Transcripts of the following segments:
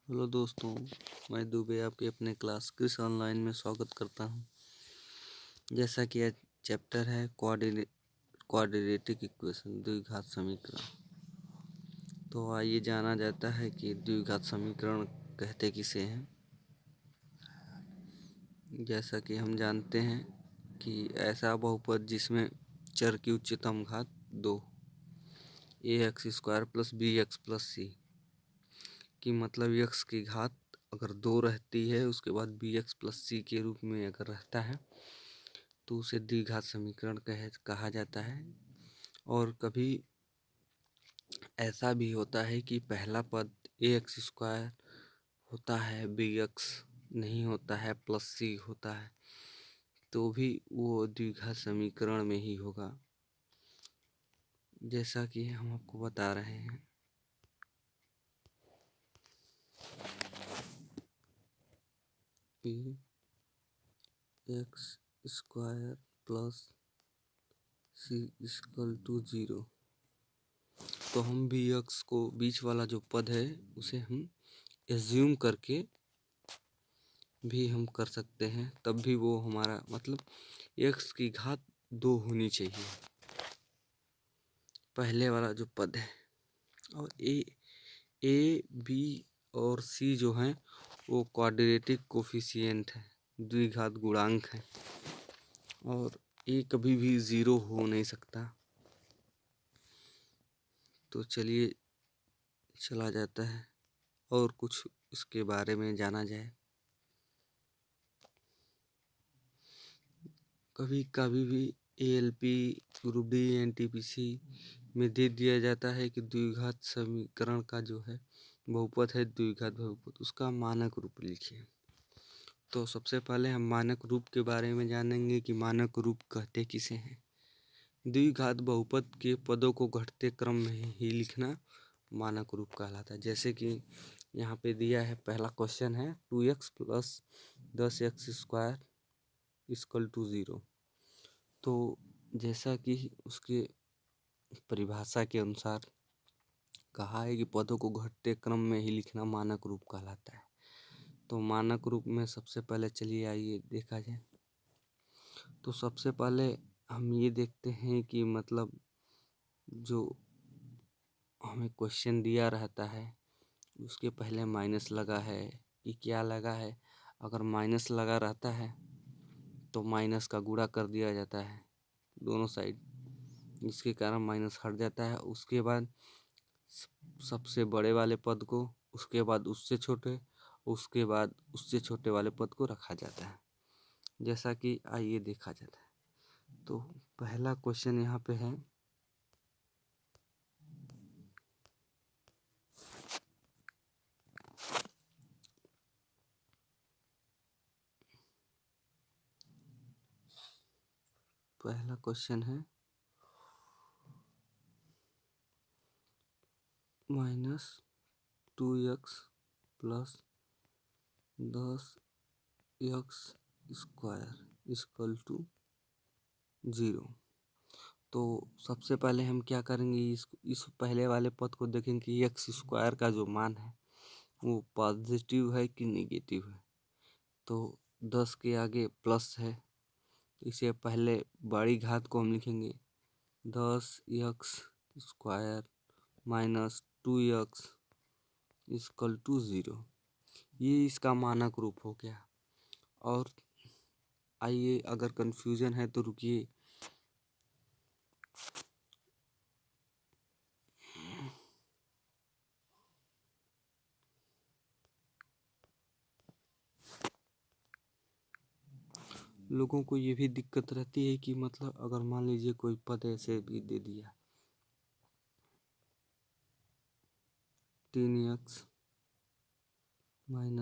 Hello दोस्तों, मैं दुबे आपके अपने क्लास क्विज ऑनलाइन में स्वागत करता हूं। जैसा कि यह चैप्टर है क्वाड्रेटिक इक्वेशन, द्विघात समीकरण। तो आइए जाना जाता है कि द्विघात समीकरण कहते किसे हैं। जैसा कि हम जानते हैं कि ऐसा बहुपद जिसमें चर की उच्चतम घात 2 ax² + bx + c की मतलब x की घात अगर 2 रहती है, उसके बाद bx + c के रूप में अगर रहता है तो उसे द्विघात समीकरण कहा जाता है। और कभी ऐसा भी होता है कि पहला पद ax² होता है, bx नहीं होता है, +c होता है, तो भी वो द्विघात समीकरण में ही होगा। जैसा कि हम आपको बता रहे हैं, bx² + c = 0। तो हम bx को बीच वाला जो पद है उसे हम एज्यूम करके भी हम कर सकते हैं, तब भी वो हमारा मतलब x की घात 2 होनी चाहिए, पहले वाला जो पद है। और ए बी और सी जो हैं वो क्वाड्रेटिक कोफिशिएंट है, द्विघात गुणांक है, और ए कभी भी 0 हो नहीं सकता। तो चलिए चला जाता है और कुछ इसके बारे में जाना जाए। कभी कभी भी ALP ग्रुप डी NTPC में दे दिया जाता है कि द्विघात समीकरण का जो है बहुपद है द्विघात बहुपद, उसका मानक रूप लिखिए। तो सबसे पहले हम मानक रूप के बारे में जानेंगे कि मानक रूप कहते किसे हैं। द्विघात बहुपद के पदों को घटते क्रम में ही लिखना मानक रूप कहलाता है। जैसे कि यहाँ पे दिया है, पहला क्वेश्चन है 2x + 10x² = 0। तो जैसा कि उसके परिभाषा के अनुसार कहा है कि पदों को घटते क्रम में ही लिखना मानक रूप कहलाता है। तो मानक रूप में सबसे पहले चलिए आइए देखा जाए। तो सबसे पहले हम ये देखते हैं कि मतलब जो हमें क्वेश्चन दिया रहता है उसके पहले माइनस लगा है कि क्या लगा है। अगर माइनस लगा रहता है तो माइनस का गुणा कर दिया जाता है दोनों साइड, जिसके कारण माइनस हट जाता है। उसके बाद सबसे बड़े वाले पद को, उसके बाद उससे छोटे, उसके बाद उससे छोटे वाले पद को रखा जाता है। जैसा कि आइए देखा जाता है। तो पहला क्वेश्चन यहाँ पे है, पहला क्वेश्चन है -2x + 10x² = 0। तो सबसे पहले हम क्या करेंगे, इस पहले वाले पद को देखेंगे कि x² का जो मान है वो पॉजिटिव है कि निगेटिव है। तो 10 के आगे प्लस है, तो इसे पहले बड़ी घात को हम लिखेंगे 10x² - 2x = 0। ये इसका मानक रूप हो गया। और आइए, अगर कंफ्यूजन है तो रुकिए, लोगों को ये भी दिक्कत रहती है कि मतलब अगर मान लीजिए कोई पद ऐसे भी दे दिया 3x - 5x² -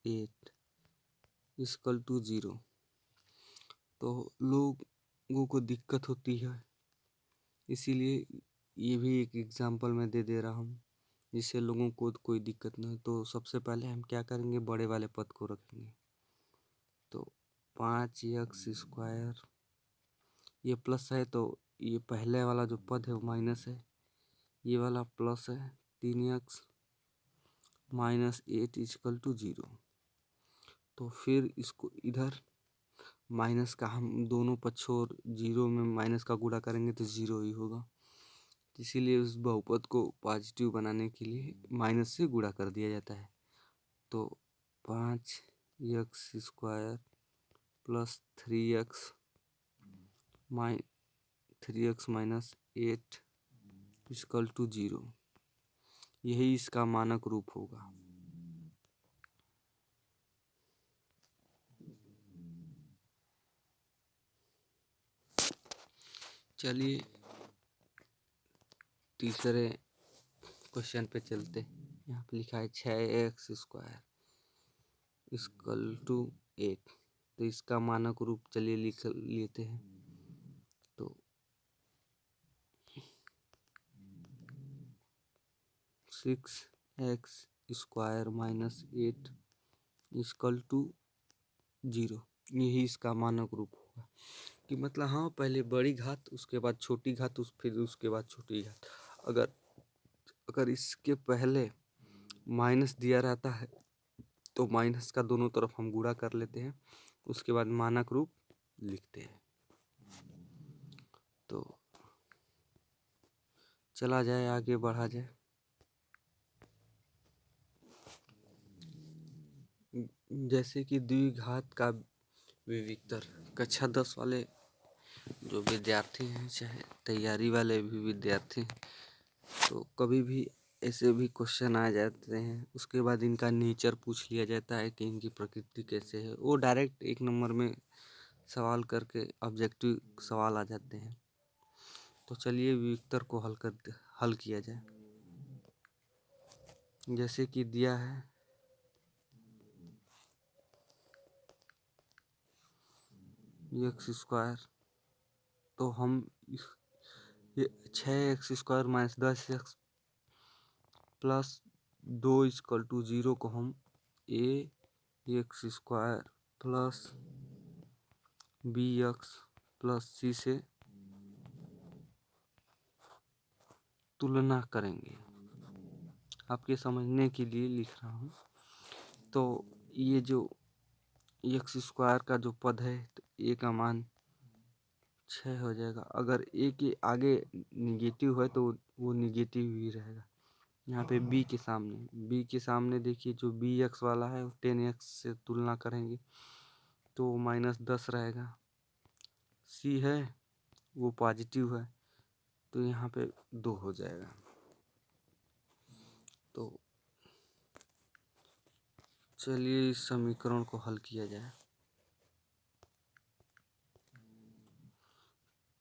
8 = 0, तो लोगों को दिक्कत होती है। इसीलिए ये भी एक एग्जांपल मैं दे रहा हूँ जिससे लोगों को कोई दिक्कत ना हो। तो सबसे पहले हम क्या करेंगे, बड़े वाले पद को रखेंगे। तो 5x², ये प्लस है तो ये पहले वाला जो पद है वो माइनस है, ये वाला प्लस है 3x माइनस 8 इक्वल टू 0। तो फिर इसको इधर माइनस का हम दोनों पक्षों और 0 में माइनस का गुणा करेंगे तो 0 ही होगा। इसीलिए उस बहुपद को पॉजिटिव बनाने के लिए माइनस से गुणा कर दिया जाता है। तो 5x square plus 3x minus 8 equal to 0, यही इसका मानक रूप होगा। चलिए तीसरे क्वेश्चन पे चलते। यहाँ पे लिखा है 6x स्क्वायर इक्वल टू 8। तो इसका मानक रूप चलिए लिख लेते हैं। तो 6x square minus 8 equal to 0, यही इसका मानक रूप होगा। कि मतलब हाँ, पहले बड़ी घात, उसके बाद छोटी घात, फिर उसके बाद छोटी घात। अगर इसके पहले माइनस दिया रहता है तो माइनस का दोनों तरफ हम गुणा कर लेते हैं, उसके बाद मानक रूप लिखते हैं। तो चला जाए, आगे बढ़ा जाए। जैसे कि द्विघात का विविक्तर, कक्षा 10 वाले जो विद्यार्थी हैं, चाहे तैयारी वाले भी विद्यार्थी हैं, तो कभी भी ऐसे भी क्वेश्चन आ जाते हैं, उसके बाद इनका नेचर पूछ लिया जाता है कि इनकी प्रकृति कैसे है। वो डायरेक्ट 1 नंबर में सवाल करके ऑब्जेक्टिव सवाल आ जाते हैं। तो चलिए विविक्तर को हल किया जाए। जैसे कि दिया है x स्क्वायर, तो हम ये 6x square minus 10x plus 2 equal to 0 को हम x square plus bx plus c से तुलना करेंगे। आपके समझने के लिए लिख रहा हूँ। तो ये जो x स्क्वायर का जो पद है, तो a का मान 6 हो जाएगा। अगर a के आगे निगेटिव है तो वो निगेटिव ही रहेगा। यहाँ पे b के सामने देखिए, जो bx वाला है 10x से तुलना करेंगे तो माइनस 10 रहेगा। c है वो पॉजिटिव है, तो यहाँ पे 2 हो जाएगा। तो चलिए इस समीकरण को हल किया जाए।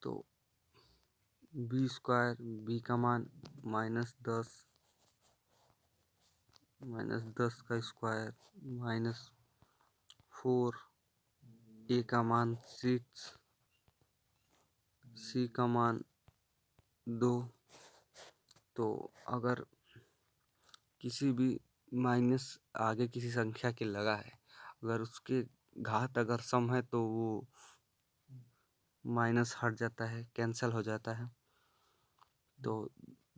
तो b स्क्वायर, b का मान माइनस 10 का स्क्वायर माइनस 4, a का मान 6, c का मान 2। तो अगर किसी भी माइनस आगे किसी संख्या के लगा है, अगर उसके घात अगर सम है तो वो माइनस हट जाता है, कैंसिल हो जाता है। तो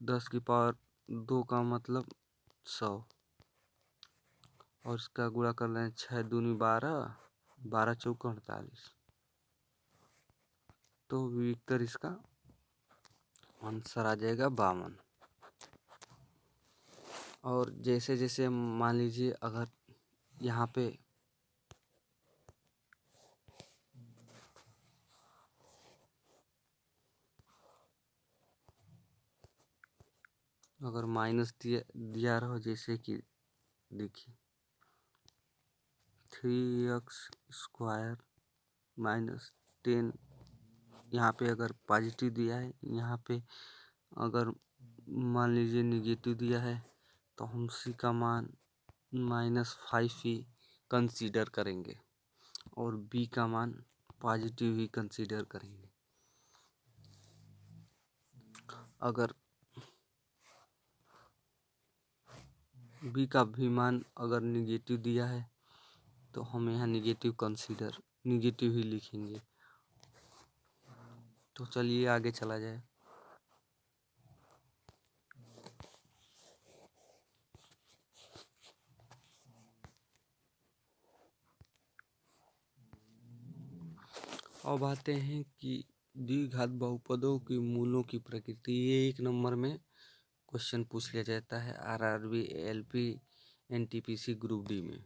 10 की पावर 2 का मतलब 100, और इसका गुणा कर लें 6 दूनी 12, 12 चौका 48। तो विविक्तर इसका आंसर आ जाएगा 52। और जैसे जैसे मान लीजिए, अगर यहाँ पे अगर माइनस दिया रहो, जैसे कि देखिए 3x स्क्वायर माइनस 10, यहाँ पे अगर पॉजिटिव दिया है, यहाँ पे अगर मान लीजिए निगेटिव दिया है, तो हम c का मान -5 ही कंसीडर करेंगे और b का मान पॉजिटिव ही कंसीडर करेंगे। अगर b का भी मान अगर निगेटिव दिया है, तो हम यहाँ निगेटिव ही लिखेंगे। तो चलिए आगे चला जाए। अब आते हैं कि द्विघात बहुपदों की मूलों की प्रकृति। ये 1 नंबर में क्वेश्चन पूछ लिया जाता है RRB, ALP, NTPC group D में।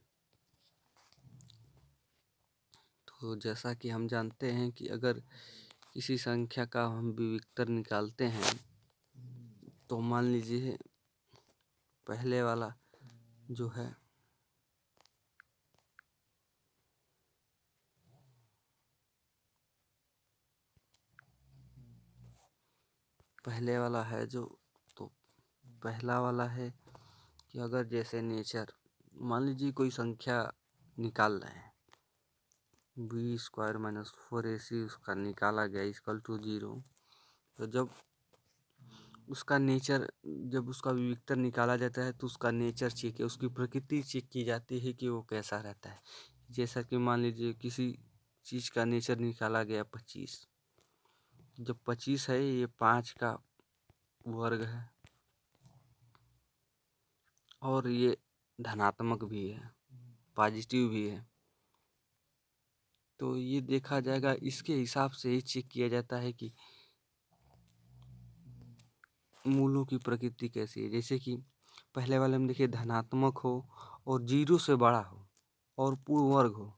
तो जैसा कि हम जानते हैं कि अगर किसी संख्या का हम विविक्तर निकालते हैं तो मान लीजिए पहले वाला जो है तो पहला वाला है कि अगर जैसे नेचर मान लीजिए कोई संख्या निकाल रहे हैं b² - 4ac उसका निकाला गया इक्वल टू 0। तो जब उसका विविक्तर निकाला जाता है तो उसका नेचर चेक है, उसकी प्रकृति चेक की जाती है कि वो कैसा रहता है। जैसा कि मान लीजिए किसी चीज़ का नेचर निकाला गया 25। जब 25 है ये 5 का वर्ग है और ये धनात्मक भी है, पॉजिटिव भी है, तो ये देखा जाएगा। इसके हिसाब से ही चेक किया जाता है कि मूलों की प्रकृति कैसी है। जैसे कि पहले वाले में देखिए धनात्मक हो और 0 से बड़ा हो और पूर्ण वर्ग हो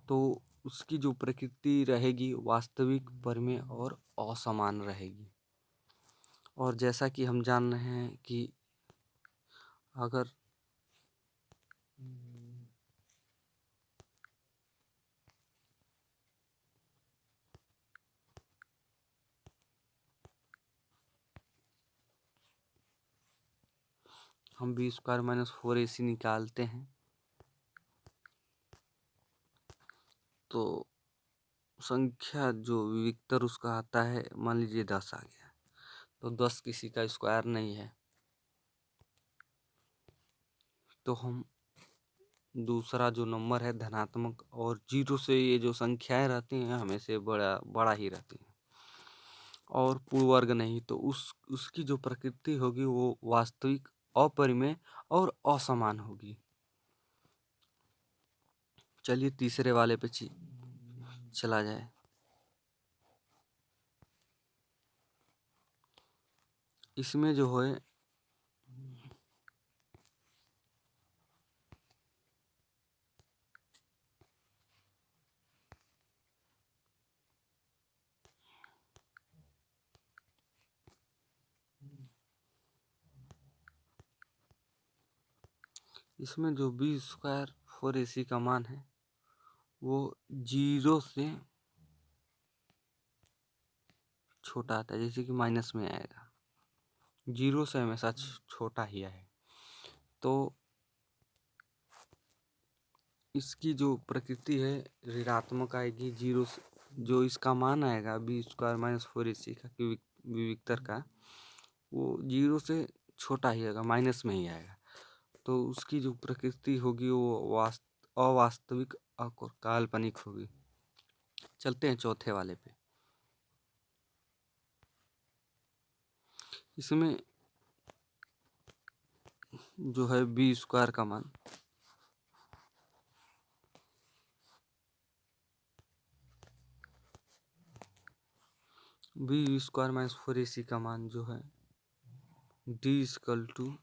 तो उसकी जो प्रकृति रहेगी वास्तविक, परिमेय और असमान रहेगी। और जैसा कि हम जान रहे हैं कि अगर हम b² - 4ac निकालते हैं तो संख्या जो विविक्तर उसका आता है, मान लीजिए 10 आ गया तो 10 किसी का स्क्वायर नहीं है, तो हम दूसरा जो नंबर है धनात्मक और 0 से ये जो संख्याएं रहती हैं हमेशा बड़ा ही रहती हैं और पूर्ण वर्ग नहीं, तो उसकी जो प्रकृति होगी वो वास्तविक, अपरिमेय और असमान होगी। चलिए तीसरे वाले पे चला जाए। इसमें जो है इसमें जो b² 4ac का मान है वो 0 से छोटा आता है, जैसे कि माइनस में आएगा, 0 से हमेशा छोटा ही है। तो इसकी जो प्रकृति है ऋणात्मक आएगी। 0 से जो इसका मान आएगा b² - 4ac का विविक्तर का, वो 0 से छोटा ही आएगा, माइनस में ही आएगा। तो उसकी जो प्रकृति होगी वो अवास्तविक और काल्पनिक होगी। चलते हैं चौथे वाले पे। इसमें जो है b² का मान b² - 4ac का मान जो है d इक्वल टू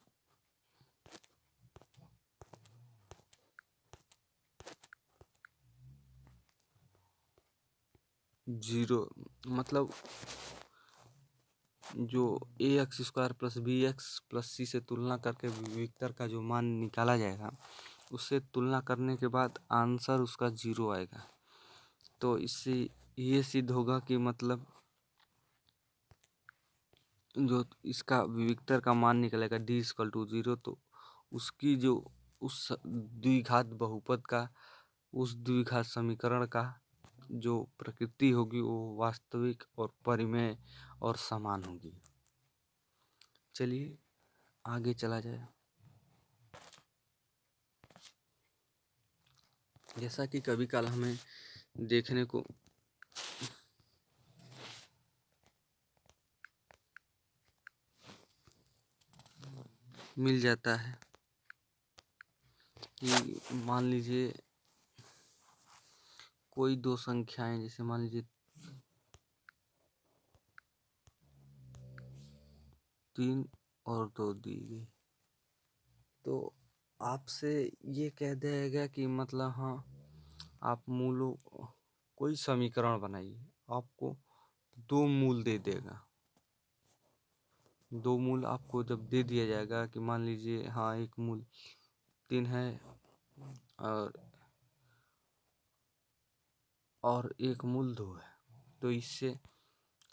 0, मतलब जो ax² + bx + c से तुलना करके विविक्तर का जो मान निकाला जाएगा उससे तुलना करने के बाद आंसर उसका 0 आएगा। तो इससे ये सिद्ध होगा कि मतलब जो इसका विविक्तर का मान निकलेगा d इक्वल टू 0, तो उसकी जो उस द्विघात बहुपद का, उस द्विघात समीकरण का जो प्रकृति होगी वो वास्तविक और परिमेय और समान होगी। चलिए आगे चला जाए। जैसा कि कभी काल हमें देखने को मिल जाता है कि मान लीजिए कोई दो संख्याएं, जैसे मान लीजिए 3 और 2 दी गई, तो आपसे ये कह दिया गया कि मतलब हाँ आप मूलों कोई समीकरण बनाइए, आपको 2 मूल दे देगा। 2 मूल आपको जब दे दिया जाएगा कि मान लीजिए हाँ एक मूल 3 है और एक मूल 2 है, तो इससे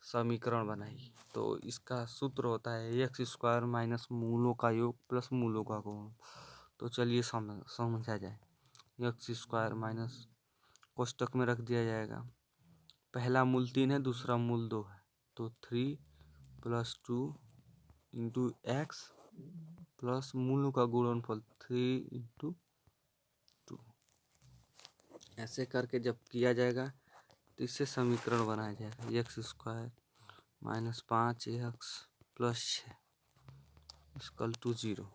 समीकरण बनाइए। तो इसका सूत्र होता है एक्स स्क्वायर माइनस मूलों का योग प्लस मूलों का गुण। तो चलिए समझा जाए। एक्स स्क्वायर माइनस कोष्टक में रख दिया जाएगा, पहला मूल 3 है, दूसरा मूल 2 है, तो 3 + 2 इंटू एक्स प्लस मूलों का गुणनफल 3 × 2। ऐसे करके जब किया जाएगा तो इससे समीकरण बनाया जाएगा x square minus 5x plus 6 = 0।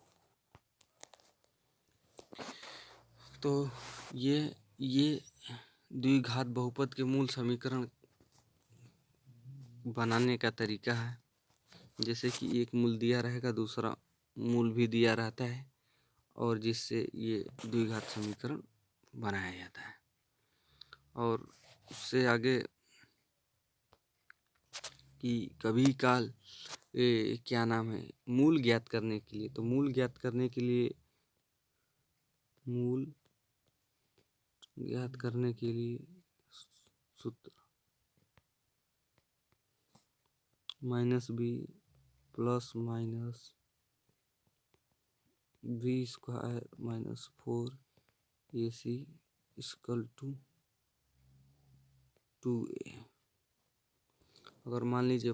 तो ये द्विघात बहुपद के मूल समीकरण बनाने का तरीका है। जैसे कि एक मूल दिया रहेगा, दूसरा मूल भी दिया रहता है, और जिससे ये द्विघात समीकरण बनाया जाता है। और उससे आगे कि कभी काल क्या नाम है, मूल ज्ञात करने के लिए, तो मूल ज्ञात करने के लिए सूत्र -b plus minus b² minus 4ac = 2a। अगर मान लीजिए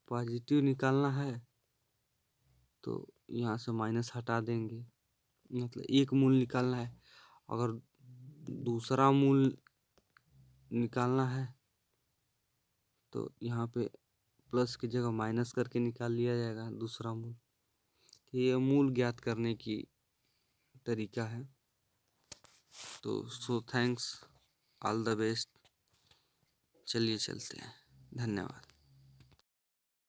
पॉजिटिव निकालना है तो यहाँ से माइनस हटा देंगे, मतलब एक मूल निकालना है। अगर दूसरा मूल निकालना है तो यहाँ पे प्लस की जगह माइनस करके निकाल लिया जाएगा दूसरा मूल। ये मूल ज्ञात करने की तरीका है। तो थैंक्स, ऑल द बेस्ट। चलिए चलते हैं, धन्यवाद।